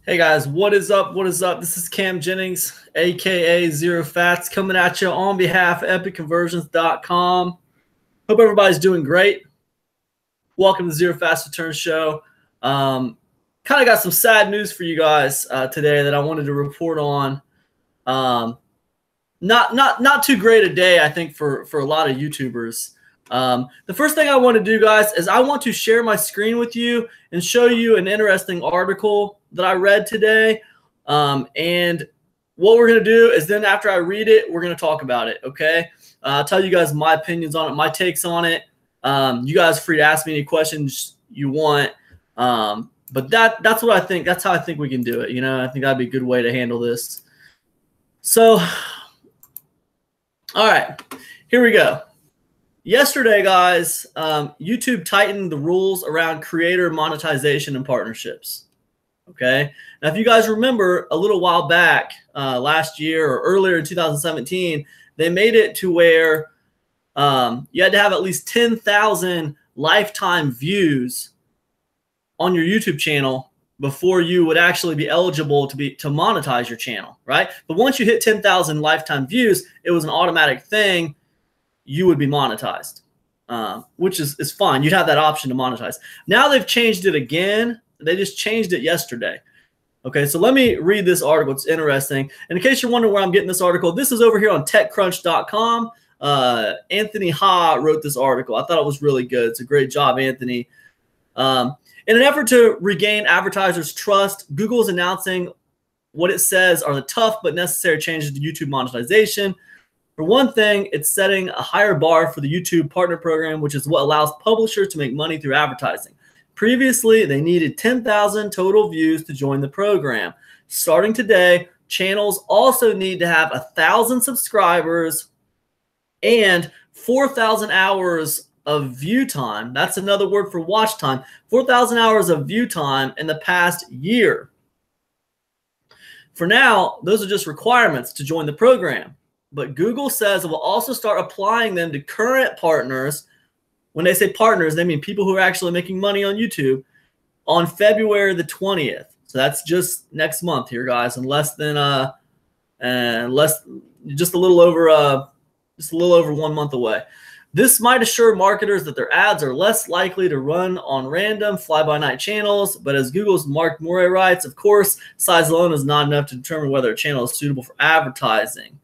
Hey guys, what is up? What is up? This is Cam Jennings, aka Zero Fats, coming at you on behalf of EpicConversions.com. Hope everybody's doing great. Welcome to the Zero Fats Return Show. Kind of got some sad news for you guys today that I wanted to report on. Not too great a day, I think, for a lot of YouTubers. The first thing I want to do, guys, is I want to share my screen with you and show you an interesting article that I read today. And what we're going to do is then after I read it, we're going to talk about it, okay? I'll tell you guys my opinions on it, my takes on it. You guys are free to ask me any questions you want. But that's what I think. That's how I think we can do it. You know, I think that'd be a good way to handle this. So, all right, here we go. Yesterday, guys, YouTube tightened the rules around creator monetization and partnerships. Okay. Now, if you guys remember a little while back, last year or earlier in 2017, they made it to where you had to have at least 10,000 lifetime views on your YouTube channel before you would actually be eligible to monetize your channel, right? But once you hit 10,000 lifetime views, it was an automatic thing. You would be monetized, which is fine. You'd have that option to monetize. Now they've changed it again. They just changed it yesterday. Okay, so let me read this article. It's interesting. And in case you're wondering where I'm getting this article, this is over here on TechCrunch.com. Anthony Ha wrote this article. I thought it was really good. It's a great job, Anthony. In an effort to regain advertisers' trust, Google is announcing what it says are the tough but necessary changes to YouTube monetization. For one thing, it's setting a higher bar for the YouTube Partner Program, which is what allows publishers to make money through advertising. Previously, they needed 10,000 total views to join the program. Starting today, channels also need to have 1,000 subscribers and 4,000 hours of view time. That's another word for watch time. 4,000 hours of view time in the past year. For now, those are just requirements to join the program. But Google says it will also start applying them to current partners. When they say partners, they mean people who are actually making money on YouTube on February the 20th. So that's just next month here, guys, and just a little over 1 month away. This might assure marketers that their ads are less likely to run on random fly-by-night channels. But as Google's Mark Murray writes, of course, size alone is not enough to determine whether a channel is suitable for advertising.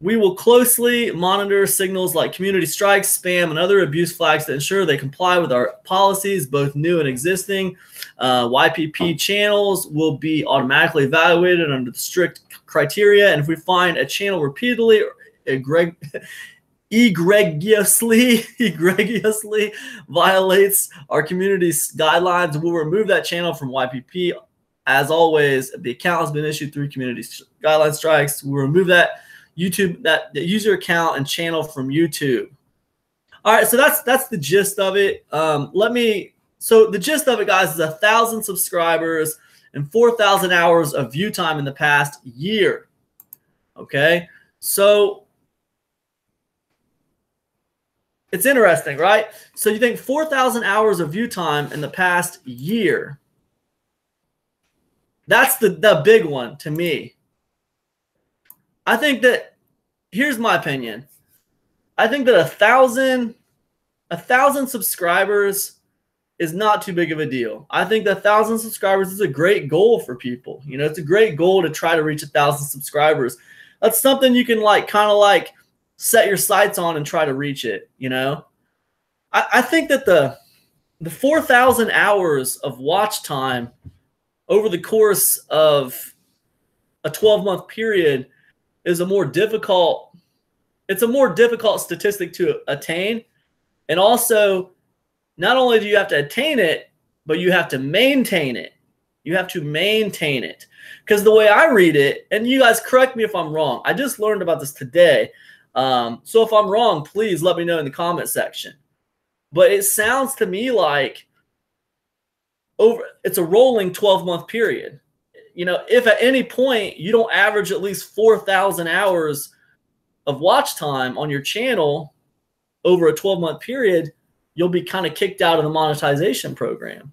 We will closely monitor signals like community strikes, spam, and other abuse flags to ensure they comply with our policies, both new and existing. YPP channels will be automatically evaluated under the strict criteria, and if we find a channel repeatedly egregiously violates our community's guidelines, we'll remove that channel from YPP. As always, if the account has been issued through community guideline strikes, we'll remove that the user account and channel from YouTube. All right, so that's the gist of it. So the gist of it, guys, is 1,000 subscribers and 4,000 hours of view time in the past year. Okay, so it's interesting, right? So you think 4,000 hours of view time in the past year. That's the big one to me. I think that, here's my opinion. I think that 1,000 subscribers is not too big of a deal. I think that 1,000 subscribers is a great goal for people. You know, it's a great goal to try to reach 1,000 subscribers. That's something you can kind of set your sights on and try to reach it, you know? I think that the 4,000 hours of watch time over the course of a 12-month period is a more difficult statistic to attain. And also, not only do you have to attain it, but you have to maintain it. You have to maintain it. Because the way I read it, and you guys correct me if I'm wrong. I just learned about this today. So if I'm wrong, please let me know in the comment section. But it sounds to me like it's a rolling 12-month period. You know, if at any point you don't average at least 4,000 hours of watch time on your channel over a 12-month period, you'll be kind of kicked out of the monetization program.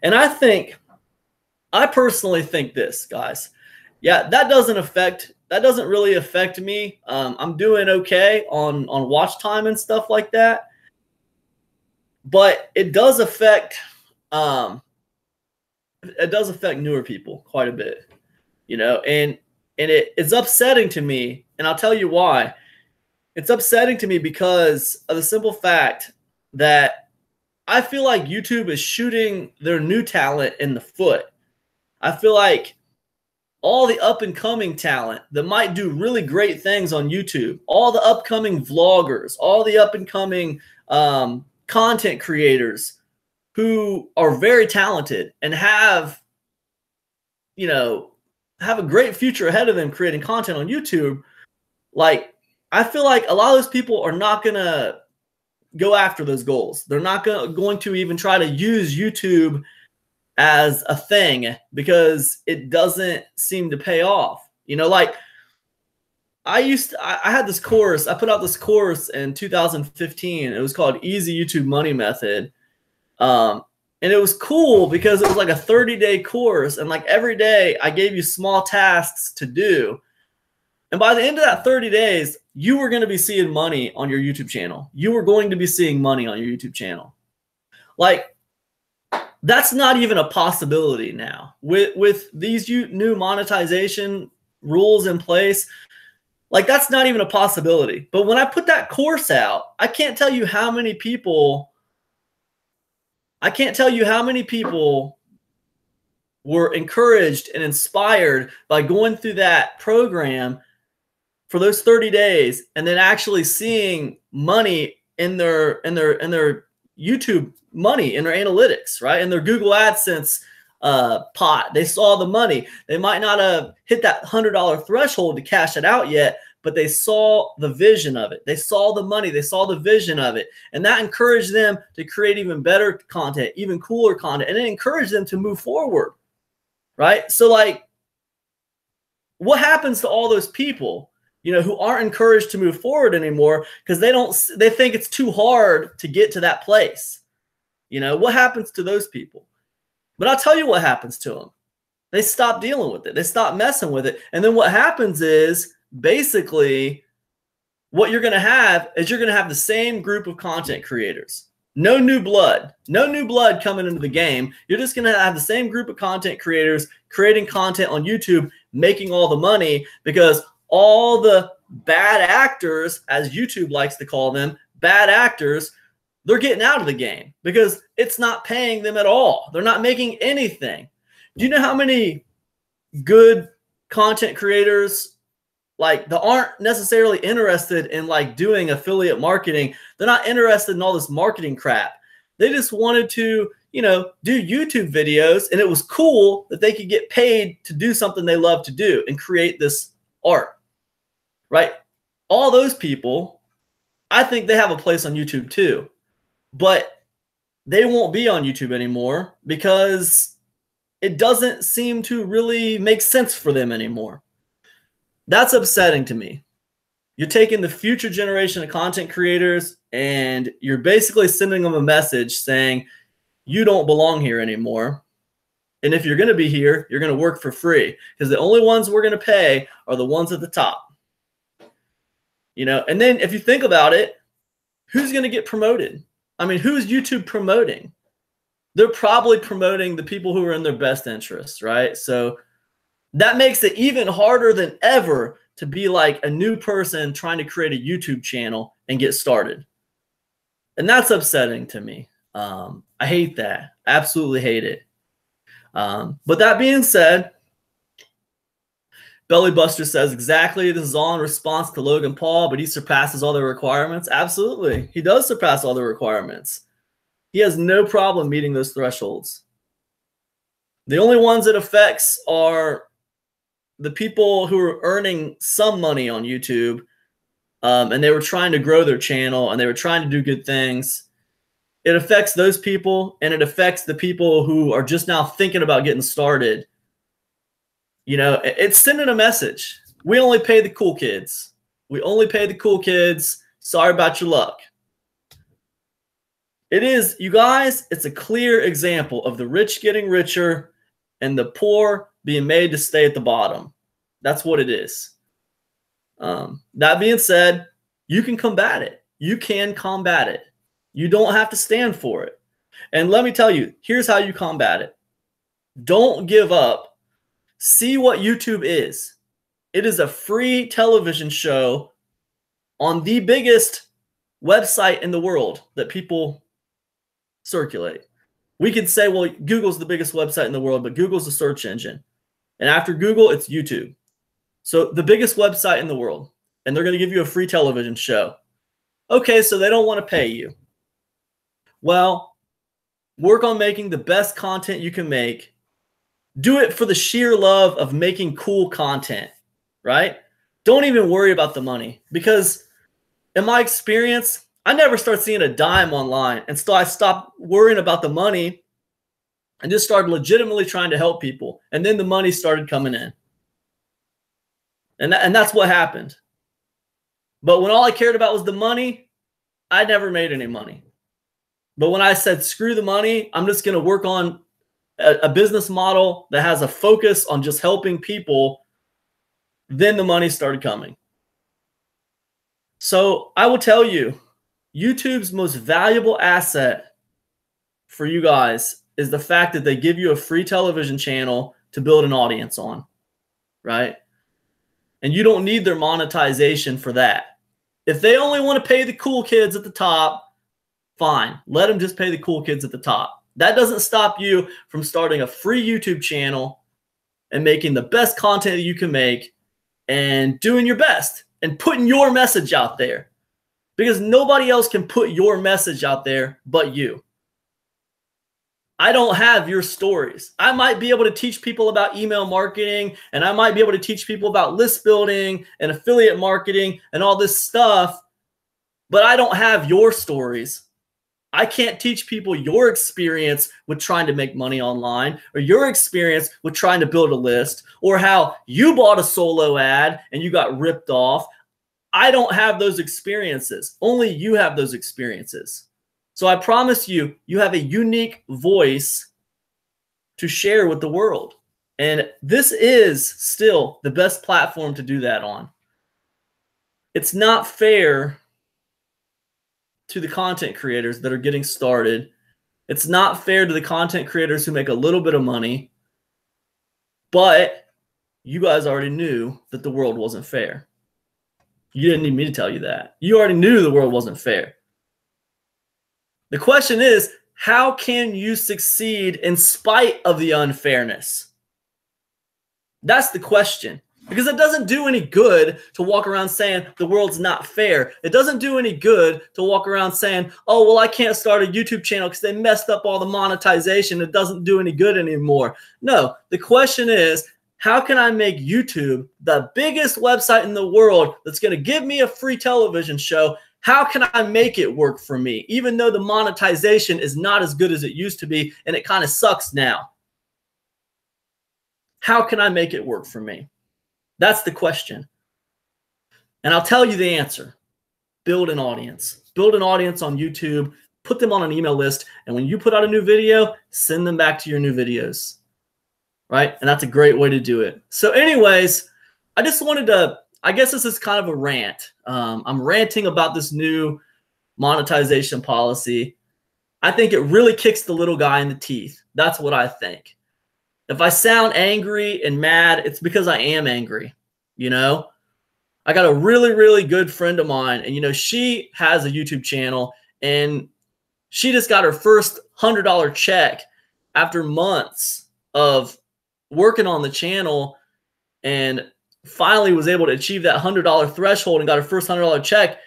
And I personally think this, guys. Yeah, that doesn't really affect me. I'm doing okay on watch time and stuff like that. But it does affect newer people quite a bit, and it's upsetting to me, and I'll tell you why. It's upsetting to me because of the simple fact that I feel like YouTube is shooting their new talent in the foot. I feel like all the up and coming talent that might do really great things on YouTube, all the upcoming vloggers, all the up and coming content creators who are very talented and have a great future ahead of them creating content on YouTube. Like, I feel like a lot of those people are not going to go after those goals. They're not going to even try to use YouTube as a thing because it doesn't seem to pay off. Like I had this course. I put out this course in 2015. It was called Easy YouTube Money Method. And it was cool because it was like a 30-day course. And like every day I gave you small tasks to do. And by the end of that 30 days, you were going to be seeing money on your YouTube channel. You were going to be seeing money on your YouTube channel. Like, that's not even a possibility now. With these new monetization rules in place, like, that's not even a possibility. But when I put that course out, I can't tell you how many people were encouraged and inspired by going through that program for those 30 days and then actually seeing money in their YouTube money, in their analytics, right? In their Google AdSense pot. They saw the money. They might not have hit that $100 threshold to cash it out yet, but they saw the vision of it. They saw the money. They saw the vision of it. And that encouraged them to create even better content, even cooler content. And it encouraged them to move forward, right? So, like, what happens to all those people, who aren't encouraged to move forward anymore because they think it's too hard to get to that place? What happens to those people? But I'll tell you what happens to them. They stop dealing with it. They stop messing with it. And then what happens is, basically, what you're going to have is you're going to have the same group of content creators. No new blood coming into the game. You're just going to have the same group of content creators creating content on YouTube, making all the money, because all the bad actors, as YouTube likes to call them, bad actors, they're getting out of the game because it's not paying them at all. They're not making anything. Do you know how many good content creators, like, that aren't necessarily interested in like doing affiliate marketing? They're not interested in all this marketing crap. They just wanted to, do YouTube videos, and it was cool that they could get paid to do something they love to do and create this art, right? All those people, I think they have a place on YouTube too, but they won't be on YouTube anymore because it doesn't seem to really make sense for them anymore. That's upsetting to me. You're taking the future generation of content creators and you're basically sending them a message saying, you don't belong here anymore. And if you're going to be here, you're going to work for free, because the only ones we're going to pay are the ones at the top. And then if you think about it, who's going to get promoted? I mean, who's YouTube promoting? They're probably promoting the people who are in their best interests, right? So that makes it even harder than ever to be like a new person trying to create a YouTube channel and get started. And that's upsetting to me. I hate that. Absolutely hate it. But that being said, Bellybuster says, exactly, this is all in response to Logan Paul, but he surpasses all the requirements. Absolutely. He does surpass all the requirements. He has no problem meeting those thresholds. The only ones it affects are the people who are earning some money on YouTube, and they were trying to grow their channel and they were trying to do good things. It affects those people, and it affects the people who are just now thinking about getting started. It's sending a message. We only pay the cool kids. We only pay the cool kids. Sorry about your luck. It is, you guys, it's a clear example of the rich getting richer and the poor being made to stay at the bottom. That's what it is. That being said, you can combat it. You can combat it. You don't have to stand for it. And let me tell you, here's how you combat it. Don't give up. See what YouTube is. It is a free television show on the biggest website in the world that people circulate. We could say, well, Google's the biggest website in the world, but Google's the search engine. And after Google, it's YouTube. So the biggest website in the world, and they're going to give you a free television show. Okay, so they don't want to pay you. Well, work on making the best content you can make. Do it for the sheer love of making cool content, right? Don't even worry about the money, because in my experience, I never start seeing a dime online, and so I stopped worrying about the money and just started legitimately trying to help people. And then the money started coming in. And that's what happened. But when all I cared about was the money, I never made any money. But when I said, screw the money, I'm just going to work on a business model that has a focus on just helping people, then the money started coming. So I will tell you, YouTube's most valuable asset for you guys is the fact that they give you a free television channel to build an audience on, right? And you don't need their monetization for that. If they only want to pay the cool kids at the top, fine. Let them just pay the cool kids at the top. That doesn't stop you from starting a free YouTube channel and making the best content that you can make and doing your best and putting your message out there, because nobody else can put your message out there but you. I don't have your stories. I might be able to teach people about email marketing, and I might be able to teach people about list building and affiliate marketing and all this stuff, but I don't have your stories. I can't teach people your experience with trying to make money online, or your experience with trying to build a list, or how you bought a solo ad and you got ripped off. I don't have those experiences. Only you have those experiences. So I promise you, you have a unique voice to share with the world. And this is still the best platform to do that on. It's not fair to the content creators that are getting started. It's not fair to the content creators who make a little bit of money. But you guys already knew that the world wasn't fair. You didn't need me to tell you that. You already knew the world wasn't fair. The question is, how can you succeed in spite of the unfairness? That's the question. Because it doesn't do any good to walk around saying the world's not fair. It doesn't do any good to walk around saying, oh, well, I can't start a YouTube channel because they messed up all the monetization. It doesn't do any good anymore. No, the question is, how can I make YouTube the biggest website in the world that's going to give me a free television show? How can I make it work for me, even though the monetization is not as good as it used to be and it kind of sucks now? How can I make it work for me? That's the question. And I'll tell you the answer. Build an audience. Build an audience on YouTube. Put them on an email list. And when you put out a new video, send them back to your new videos. Right? And that's a great way to do it. So anyways, I just wanted to, I guess this is kind of a rant. I'm ranting about this new monetization policy. I think it really kicks the little guy in the teeth. That's what I think. If I sound angry and mad, it's because I am angry. You know, I got a really, really good friend of mine, and, you know, she has a YouTube channel, and she just got her first $100 check after months of working on the channel, and finally was able to achieve that $100 threshold and got her first $100 check.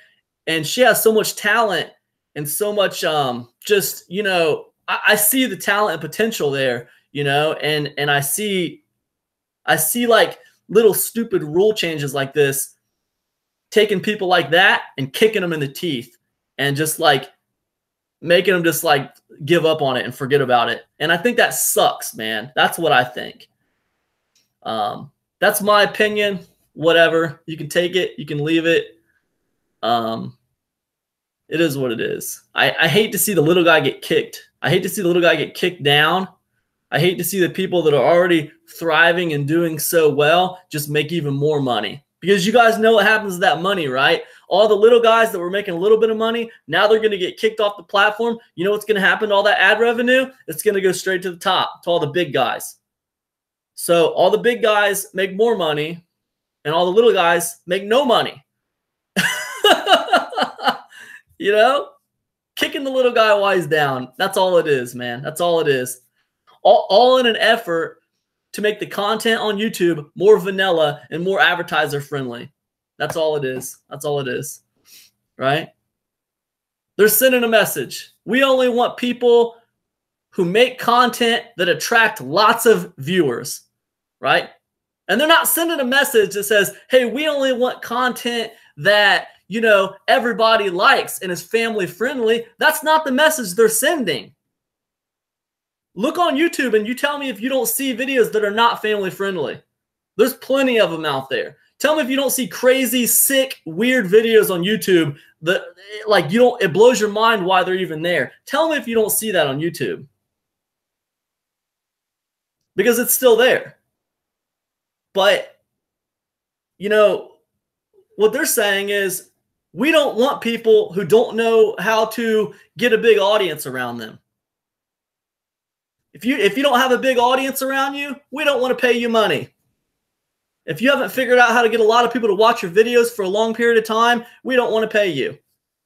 And she has so much talent and so much, just, you know, I see the talent and potential there, you know, and I see like little stupid rule changes like this, taking people like that and kicking them in the teeth and just like making them just like give up on it and forget about it. And I think that sucks, man. That's what I think. That's my opinion. Whatever. You can take it. You can leave it. It is what it is. I hate to see the little guy get kicked. I hate to see the little guy get kicked down. I hate to see the people that are already thriving and doing so well just make even more money. Because you guys know what happens to that money, right? All the little guys that were making a little bit of money, now they're going to get kicked off the platform. You know what's going to happen to all that ad revenue? It's going to go straight to the top, to all the big guys. So all the big guys make more money, and all the little guys make no money. You know? Kicking the little guy while he's down. That's all it is, man. That's all it is. All in an effort to make the content on YouTube more vanilla and more advertiser friendly. That's all it is. That's all it is. Right? They're sending a message. We only want people who make content that attract lots of viewers. Right? And they're not sending a message that says, hey, we only want content that, you know, everybody likes and is family friendly. That's not the message they're sending. Look on YouTube and you tell me if you don't see videos that are not family friendly. There's plenty of them out there. Tell me if you don't see crazy, sick, weird videos on YouTube that like it blows your mind why they're even there. Tell me if you don't see that on YouTube. Because it's still there. But, you know, what they're saying is we don't want people who don't know how to get a big audience around them. If you don't have a big audience around you, we don't want to pay you money. If you haven't figured out how to get a lot of people to watch your videos for a long period of time, we don't want to pay you.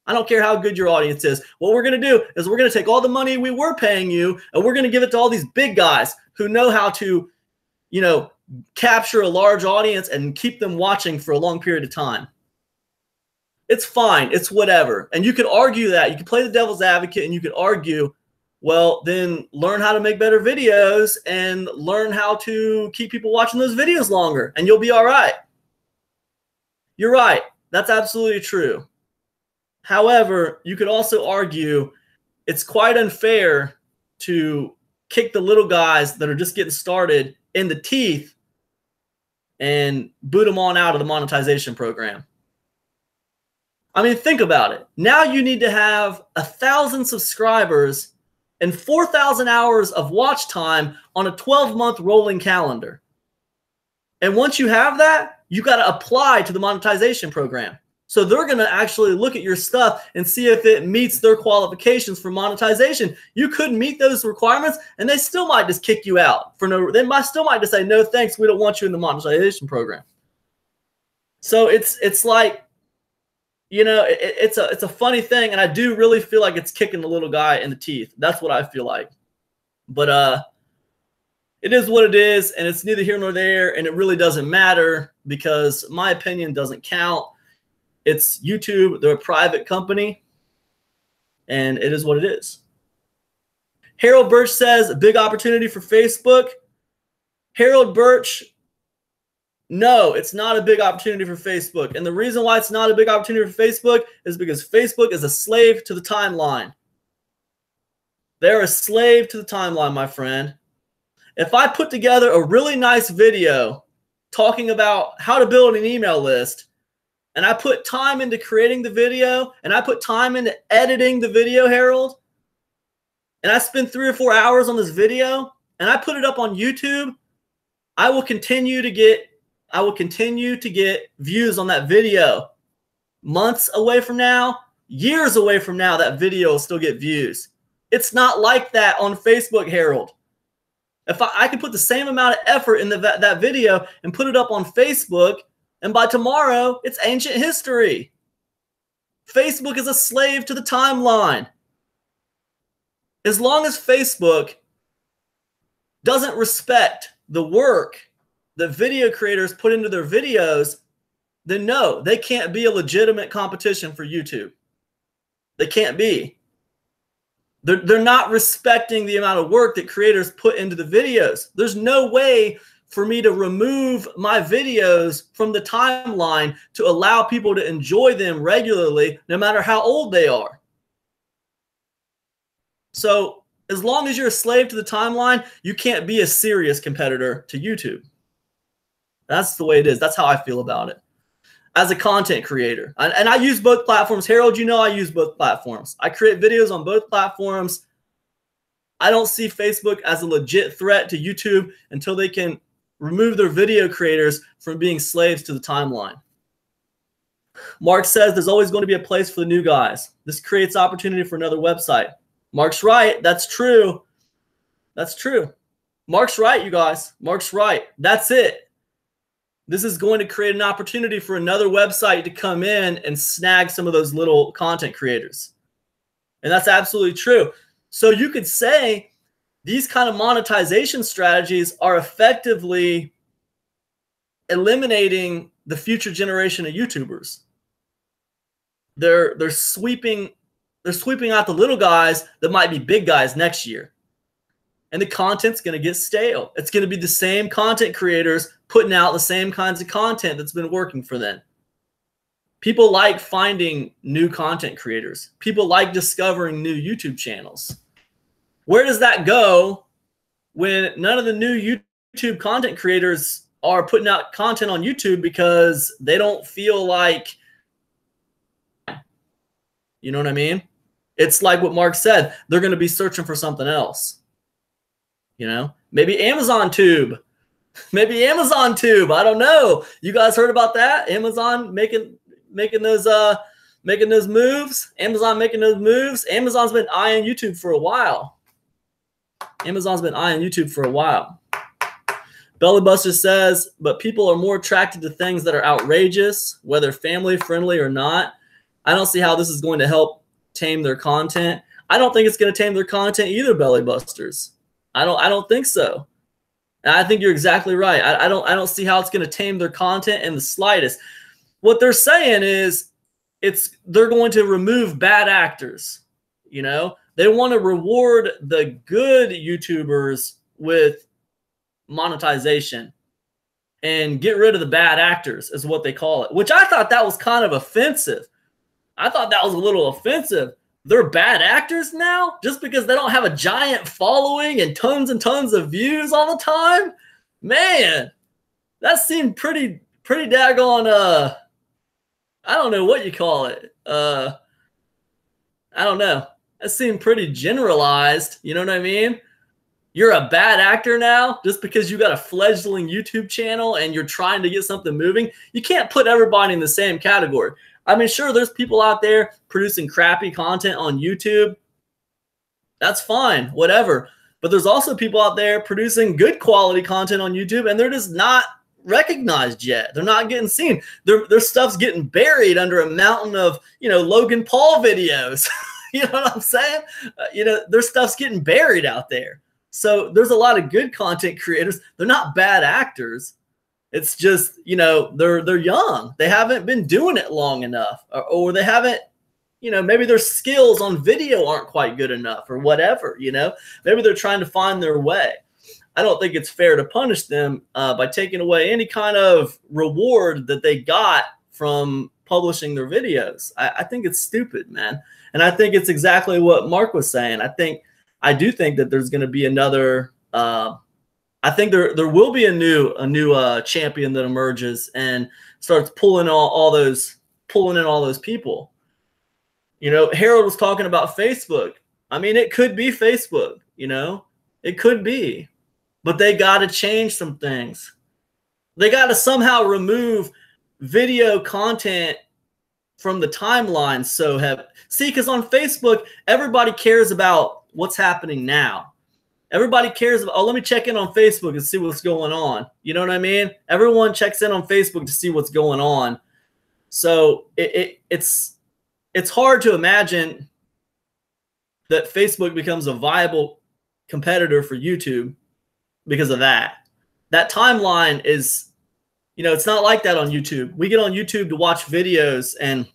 I don't care how good your audience is. What we're going to do is we're going to take all the money we were paying you and we're going to give it to all these big guys who know how to, you know, capture a large audience and keep them watching for a long period of time. It's fine. It's whatever. And you could argue that. You could play the devil's advocate and you could argue, well, then learn how to make better videos and learn how to keep people watching those videos longer and you'll be all right. You're right. That's absolutely true. However, you could also argue it's quite unfair to kick the little guys that are just getting started in the teeth and boot them on out of the monetization program. I mean, think about it. Now you need to have 1,000 subscribers and 4,000 hours of watch time on a 12-month rolling calendar. And once you have that, you got to apply to the monetization program. So they're going to actually look at your stuff and see if it meets their qualifications for monetization. You couldn't meet those requirements, and they still might just kick you out. They still might just say, no, thanks, we don't want you in the monetization program. So it's like, you know, it's a funny thing, and I do really feel like it's kicking the little guy in the teeth. That's what I feel like. But it is what it is, and it's neither here nor there, and it really doesn't matter because my opinion doesn't count. It's YouTube. They're a private company, and it is what it is. Harold Birch says, a big opportunity for Facebook. Harold Birch, no, it's not a big opportunity for Facebook. And the reason why it's not a big opportunity for Facebook is because Facebook is a slave to the timeline. They're a slave to the timeline, my friend. If I put together a really nice video talking about how to build an email list, and I put time into creating the video, and I put time into editing the video, Harold, and I spend 3 or 4 hours on this video, and I put it up on YouTube, I will continue to get views on that video. Months away from now, years away from now, that video will still get views. It's not like that on Facebook, Harold. If I could put the same amount of effort in that video and put it up on Facebook, and by tomorrow, it's ancient history. Facebook is a slave to the timeline. As long as Facebook doesn't respect the work that video creators put into their videos, then no, they can't be a legitimate competition for YouTube. They can't be. They're not respecting the amount of work that creators put into the videos. There's no way for me to remove my videos from the timeline to allow people to enjoy them regularly, no matter how old they are. So as long as you're a slave to the timeline, you can't be a serious competitor to YouTube. That's the way it is. That's how I feel about it. as a content creator. And I use both platforms. Harold, you know I use both platforms. I create videos on both platforms. I don't see Facebook as a legit threat to YouTube until they can remove their video creators from being slaves to the timeline. Mark says there's always going to be a place for the new guys. This creates opportunity for another website. Mark's right. That's true. That's true. Mark's right, you guys. Mark's right. That's it. This is going to create an opportunity for another website to come in and snag some of those little content creators. And that's absolutely true. So you could say these kind of monetization strategies are effectively eliminating the future generation of YouTubers. They're sweeping out the little guys that might be big guys next year. And the content's going to get stale. It's going to be the same content creators putting out the same kinds of content that's been working for them. People like finding new content creators. People like discovering new YouTube channels. Where does that go when none of the new YouTube content creators are putting out content on YouTube because they don't feel like, you know what I mean? It's like what Mark said. They're going to be searching for something else. You know, maybe Amazon Tube. Maybe Amazon Tube. I don't know. You guys heard about that? Amazon making those moves. Amazon making those moves. Amazon's been eyeing YouTube for a while. Amazon's been eyeing YouTube for a while. Bellybuster says, but people are more attracted to things that are outrageous, whether family friendly or not. I don't see how this is going to help tame their content. I don't think it's going to tame their content either, Bellybusters. I don't think so. And I think you're exactly right. I don't see how it's going to tame their content in the slightest. What they're saying is they're going to remove bad actors. You know, they want to reward the good YouTubers with monetization and get rid of the bad actors is what they call it, which I thought that was kind of offensive. I thought that was a little offensive. They're bad actors now just because they don't have a giant following and tons of views all the time. Man, that seemed pretty daggone, I don't know what you call it. I don't know. That seemed pretty generalized. You know what I mean? You're a bad actor now just because you got a fledgling YouTube channel and you're trying to get something moving. You can't put everybody in the same category. I mean, sure, there's people out there producing crappy content on YouTube. That's fine, whatever. But there's also people out there producing good quality content on YouTube, and they're just not recognized yet. They're not getting seen. Their stuff's getting buried under a mountain of, you know, Logan Paul videos. You know what I'm saying? You know, their stuff's getting buried out there. So there's a lot of good content creators. They're not bad actors. It's just, you know, they're young. They haven't been doing it long enough, or they haven't, you know, maybe their skills on video aren't quite good enough or whatever, you know. Maybe they're trying to find their way. I don't think it's fair to punish them by taking away any kind of reward that they got from publishing their videos. I think it's stupid, man. And I think it's exactly what Mark was saying. I do think that there's going to be another I think there will be a new champion that emerges and starts pulling in all those people. You know, Harold was talking about Facebook. I mean, it could be Facebook, you know, it could be, but they got to change some things. They got to somehow remove video content from the timeline. See, because on Facebook, everybody cares about what's happening now. Everybody cares about, oh, let me check in on Facebook and see what's going on. You know what I mean? Everyone checks in on Facebook to see what's going on. So it's hard to imagine that Facebook becomes a viable competitor for YouTube because of that. That timeline is, you know, it's not like that on YouTube. We get on YouTube to watch videos and,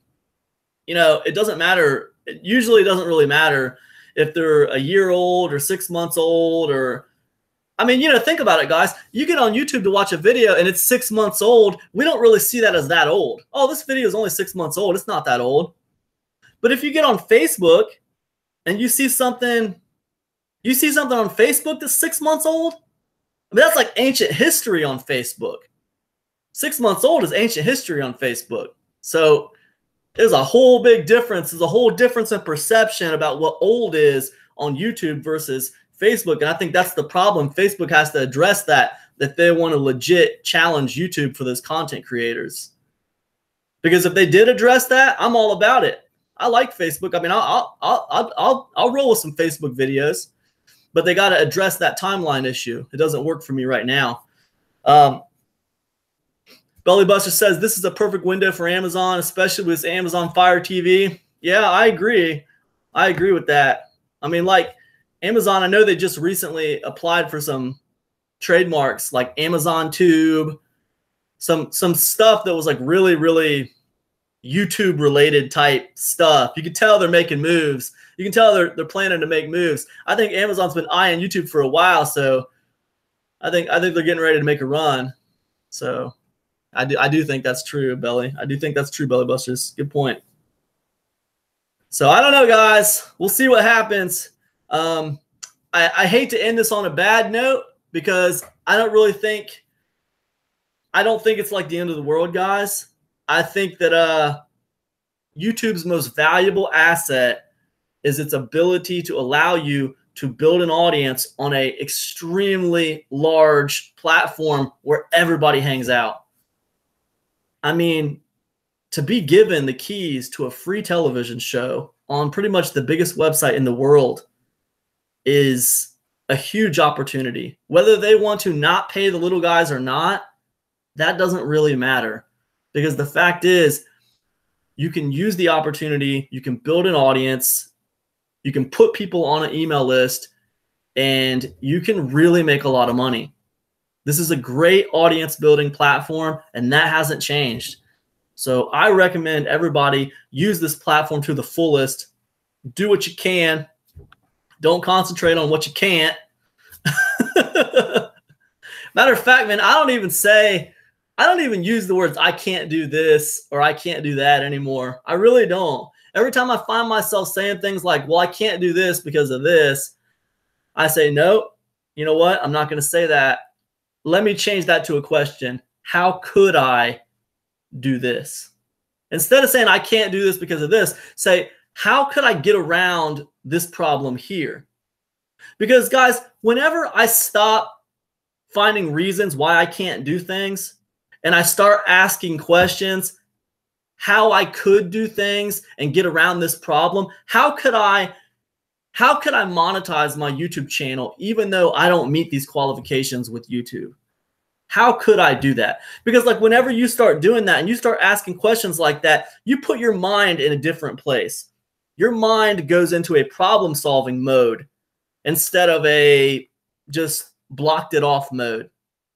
you know, it doesn't matter. It usually doesn't really matter if they're a year old or 6 months old, or, I mean, you know, think about it, guys. You get on YouTube to watch a video and it's 6 months old. We don't really see that as that old. Oh, this video is only 6 months old. It's not that old. But if you get on Facebook and you see something on Facebook that's 6 months old, I mean, that's like ancient history on Facebook. 6 months old is ancient history on Facebook. So there's a whole big difference. There's a whole difference in perception about what old is on YouTube versus Facebook. And I think that's the problem. Facebook has to address that they want to legit challenge YouTube for those content creators. Because if they did address that, I'm all about it. I like Facebook. I mean, I'll roll with some Facebook videos, but they got to address that timeline issue. It doesn't work for me right now. Bellybuster says this is a perfect window for Amazon, especially with Amazon Fire TV. Yeah, I agree. I agree with that. I mean, like Amazon, I know they just recently applied for some trademarks like Amazon Tube, some stuff that was like really, really YouTube related type stuff. You can tell they're making moves. You can tell they're planning to make moves. I think Amazon's been eyeing YouTube for a while, so I think they're getting ready to make a run. So I do think that's true, Belly. I do think that's true, Belly Busters. Good point. So I don't know, guys. We'll see what happens. I hate to end this on a bad note because I don't think it's like the end of the world, guys. I think that YouTube's most valuable asset is its ability to allow you to build an audience on an extremely large platform where everybody hangs out. I mean, to be given the keys to a free television show on pretty much the biggest website in the world is a huge opportunity. Whether they want to not pay the little guys or not, that doesn't really matter. Because the fact is, you can use the opportunity, you can build an audience, you can put people on an email list, and you can really make a lot of money. This is a great audience building platform, and that hasn't changed. So I recommend everybody use this platform to the fullest. Do what you can. Don't concentrate on what you can't. Matter of fact, man, I don't even use the words I can't do this or I can't do that anymore. I really don't. Every time I find myself saying things like, well, I can't do this because of this, I say, no, you know what? I'm not going to say that. Let me change that to a question. How could I do this? Instead of saying I can't do this because of this, say, how could I get around this problem here? Because guys, whenever I stop finding reasons why I can't do things and I start asking questions, how I could do things and get around this problem, how could I monetize my YouTube channel even though I don't meet these qualifications with YouTube? How could I do that? Because like whenever you start doing that and you start asking questions like that, you put your mind in a different place. Your mind goes into a problem solving mode instead of a just blocked it off mode.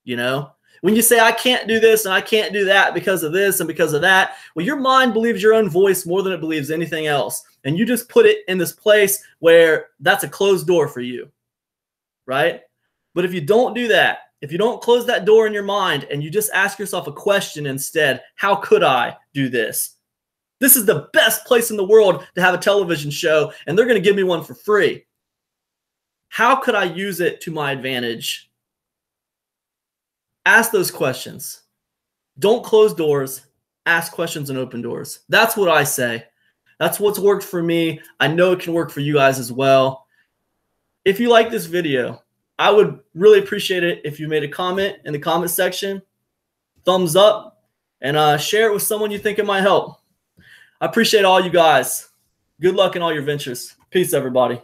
You know, when you say I can't do this and I can't do that because of this and because of that, well, your mind believes your own voice more than it believes anything else. And you just put it in this place where that's a closed door for you, right? But if you don't do that, if you don't close that door in your mind and you just ask yourself a question instead, how could I do this? This is the best place in the world to have a television show, and they're going to give me one for free. How could I use it to my advantage? Ask those questions. Don't close doors. Ask questions and open doors. That's what I say. That's what's worked for me. I know it can work for you guys as well. If you like this video, I would really appreciate it if you made a comment in the comment section, thumbs up, and share it with someone you think it might help. I appreciate all you guys. Good luck in all your ventures. Peace, everybody.